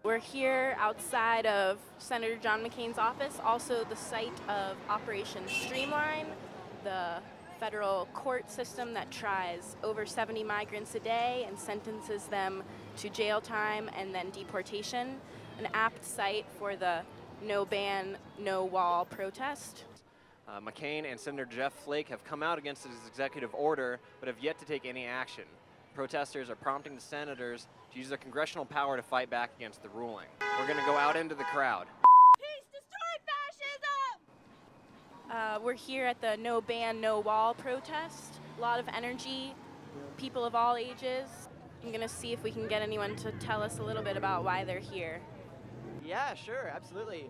We're here outside of Senator John McCain's office, also the site of Operation Streamline, the federal court system that tries over 70 migrants a day and sentences them to jail time and then deportation, an apt site for the No Ban, No Wall protest. McCain and Senator Jeff Flake have come out against his executive order, but have yet to take any action. Protesters are prompting the senators to use their congressional power to fight back against the ruling. We're going to go out into the crowd. Peace, destroy fascism! We're here at the No Ban, No Wall protest. A lot of energy, people of all ages. I'm going to see if we can get anyone to tell us a little bit about why they're here. Yeah, sure, absolutely.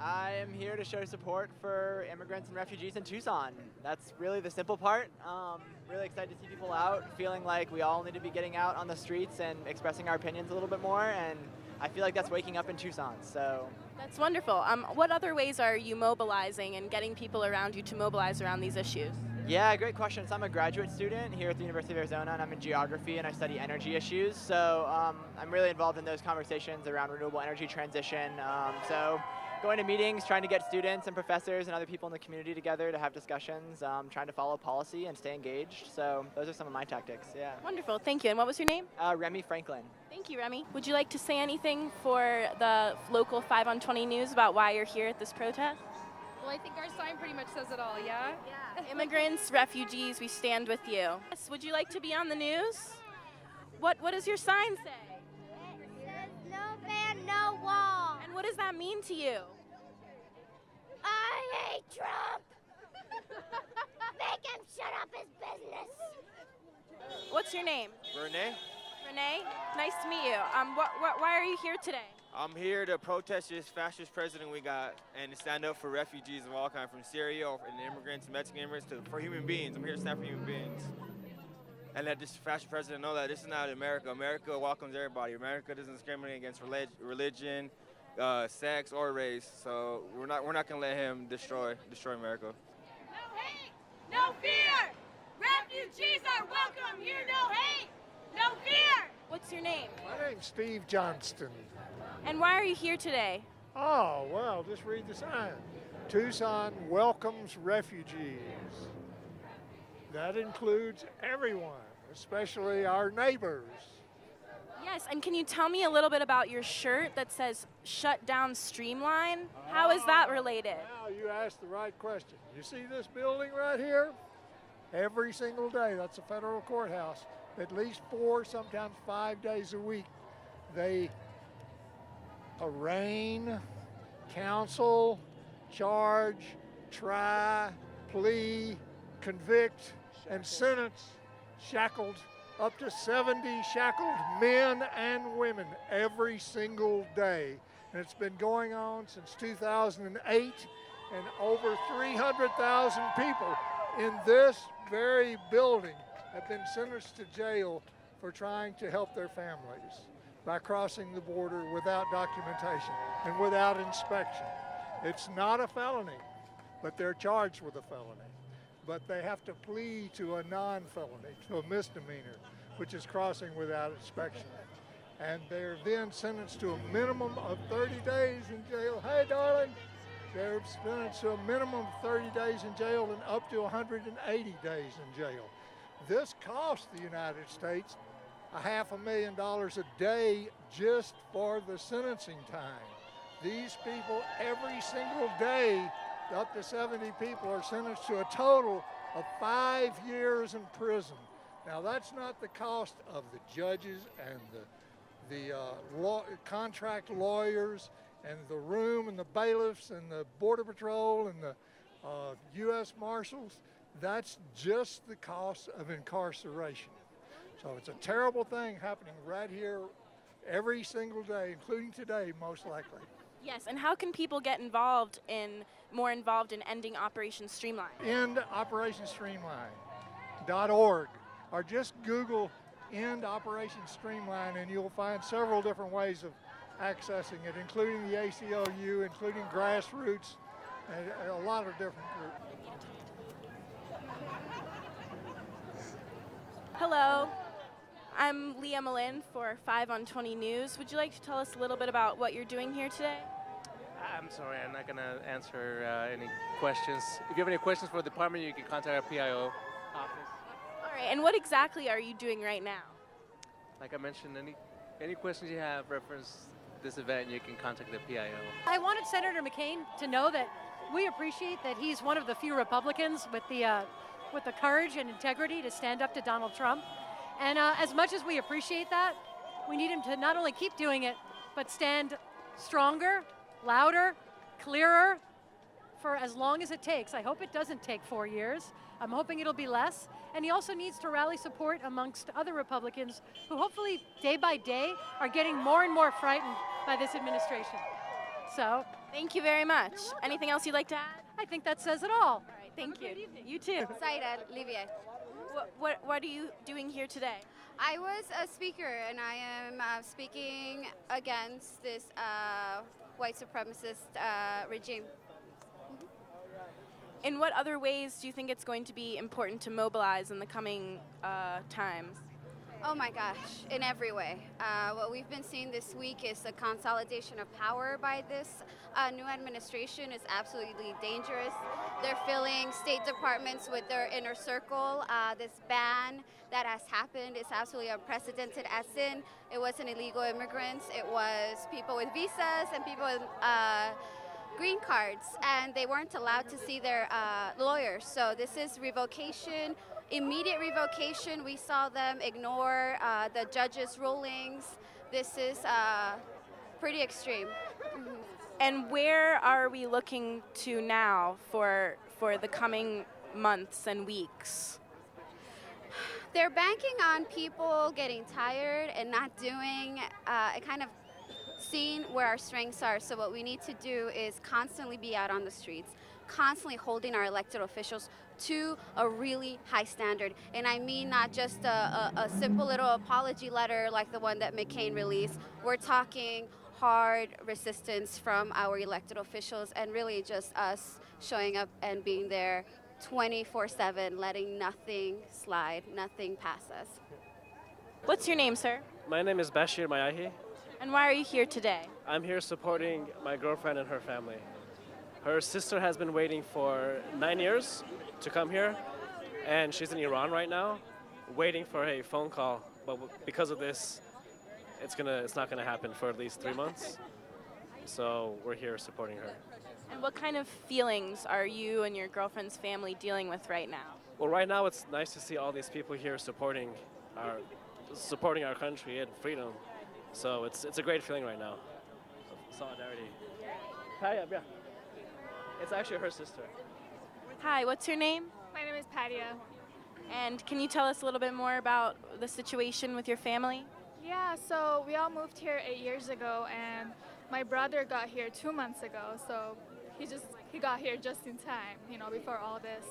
I am here to show support for immigrants and refugees in Tucson. That's really the simple part. Really excited to see people out, feeling like we all need to be getting out on the streets and expressing our opinions a little bit more, and I feel like that's waking up in Tucson, so. That's wonderful. What other ways are you mobilizing and getting people around you to mobilize around these issues? Yeah, great question. So I'm a graduate student here at the University of Arizona, and I'm in geography, and I study energy issues. So I'm really involved in those conversations around renewable energy transition. So going to meetings, trying to get students and professors and other people in the community together to have discussions, trying to follow policy and stay engaged. So those are some of my tactics, yeah. Wonderful, thank you. And what was your name? Remy Franklin. Thank you, Remy. Would you like to say anything for the local 5 on 20 News about why you're here at this protest? Well, I think our sign pretty much says it all, yeah? Yeah. Immigrants, refugees, we stand with you. Yes, would you like to be on the news? What does your sign say? It says no ban, no wall. And what does that mean to you? I hate Trump. Make him shut up his business. What's your name? Renee, Renee? Nice to meet you. Why are you here today? I'm here to protest this fascist president we got and to stand up for refugees of all kinds, from Syria and immigrants, Mexican immigrants, for human beings. I'm here to stand for human beings. And let this fascist president know that this is not America. America welcomes everybody. America doesn't discriminate against religion, sex, or race. So we're not gonna let him destroy America. No hate, no fear. Refugees are welcome here. No hate, no fear. What's your name? My name's Steve Johnston. And why are you here today? Oh, well, just read the sign. Tucson welcomes refugees. That includes everyone, especially our neighbors. Yes, and can you tell me a little bit about your shirt that says "Shut Down Streamline"? How is that related? Now you asked the right question. You see this building right here? Every single day, that's a federal courthouse. At least 4, sometimes 5 days a week, they arraign, counsel, charge, try, plea, convict, and sentence shackled up to 70 shackled men and women every single day. And it's been going on since 2008, and over 300,000 people in this very building have been sentenced to jail for trying to help their families by crossing the border without documentation and without inspection. It's not a felony, but they're charged with a felony. But they have to plead to a non-felony, to a misdemeanor, which is crossing without inspection. And they're then sentenced to a minimum of 30 days in jail. Hey, darling. They're sentenced to a minimum of 30 days in jail and up to 180 days in jail. This costs the United States $500,000 a day just for the sentencing time. These people, every single day, up to 70 people are sentenced to a total of 5 years in prison. Now, that's not the cost of the judges and the contract lawyers and the room and the bailiffs and the Border Patrol and the U.S. Marshals. That's just the cost of incarceration. So it's a terrible thing happening right here every single day, including today, most likely. Yes, and how can people get more involved in ending Operation Streamline? End Operation Streamline.org, or just Google End Operation Streamline, and you'll find several different ways of accessing it, including the ACLU, including grassroots, and a lot of different groups. Hello, I'm Leah Malin for 5 on 20 News. Would you like to tell us a little bit about what you're doing here today? I'm sorry, I'm not going to answer any questions. If you have any questions for the department, you can contact our PIO office. All right, and what exactly are you doing right now? Like I mentioned, any questions you have reference this event, you can contact the PIO. I wanted Senator McCain to know that we appreciate that he's one of the few Republicans with the courage and integrity to stand up to Donald Trump. And as much as we appreciate that, we need him to not only keep doing it, but stand stronger, louder, clearer for as long as it takes. I hope it doesn't take 4 years. I'm hoping it'll be less. And he also needs to rally support amongst other Republicans who hopefully day by day are getting more and more frightened by this administration. So, thank you very much. Anything else you'd like to add? I think that says it all. All right, thank you. You too. Zaira Livier. What are you doing here today? I was a speaker, and I am speaking against this white supremacist regime. In what other ways do you think it's going to be important to mobilize in the coming times? Oh my gosh, in every way. What we've been seeing this week is a consolidation of power by this new administration is absolutely dangerous. They're filling state departments with their inner circle. This ban that has happened is absolutely unprecedented, as in it wasn't illegal immigrants, it was people with visas and people with green cards, and they weren't allowed to see their lawyers. So this is revocation, immediate revocation. We saw them ignore the judges' rulings. This is pretty extreme. Mm-hmm. And where are we looking to now for the coming months and weeks? They're banking on people getting tired and not doing kind of seeing where our strengths are. So what we need to do is constantly be out on the streets, constantly holding our elected officials to a really high standard. And I mean not just a simple little apology letter like the one that McCain released. We're talking hard resistance from our elected officials, and really just us showing up and being there 24/7, letting nothing slide, nothing pass us. What's your name, sir? My name is Bashir Mayahi. And why are you here today? I'm here supporting my girlfriend and her family. Her sister has been waiting for 9 years to come here, and she's in Iran right now, waiting for a phone call. But because of this, it's not gonna happen for at least 3 months. So we're here supporting her. And what kind of feelings are you and your girlfriend's family dealing with right now? Well, right now it's nice to see all these people here supporting our country and freedom. So it's a great feeling right now of solidarity. Hi, yeah. It's actually her sister. Hi, what's your name? My name is Padia. And can you tell us a little bit more about the situation with your family? Yeah, so we all moved here 8 years ago, and my brother got here 2 months ago, so he got here just in time, before all this.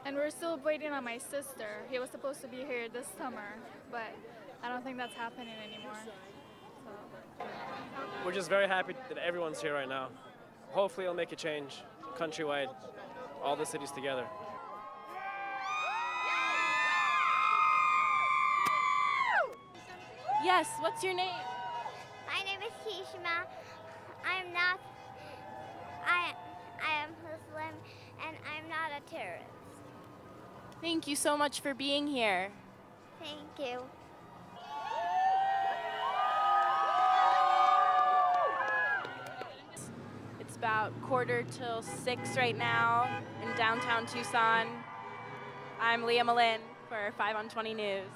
And we're still waiting on my sister. He was supposed to be here this summer, but I don't think that's happening anymore. So. We're just very happy that everyone's here right now. Hopefully it'll make a change countrywide, all the cities together. Yes, what's your name? My name is Kishma. I am Muslim, and I'm not a terrorist. Thank you so much for being here. Thank you. It's about 5:45 right now in downtown Tucson. I'm Leah Malin for 5 on 20 News.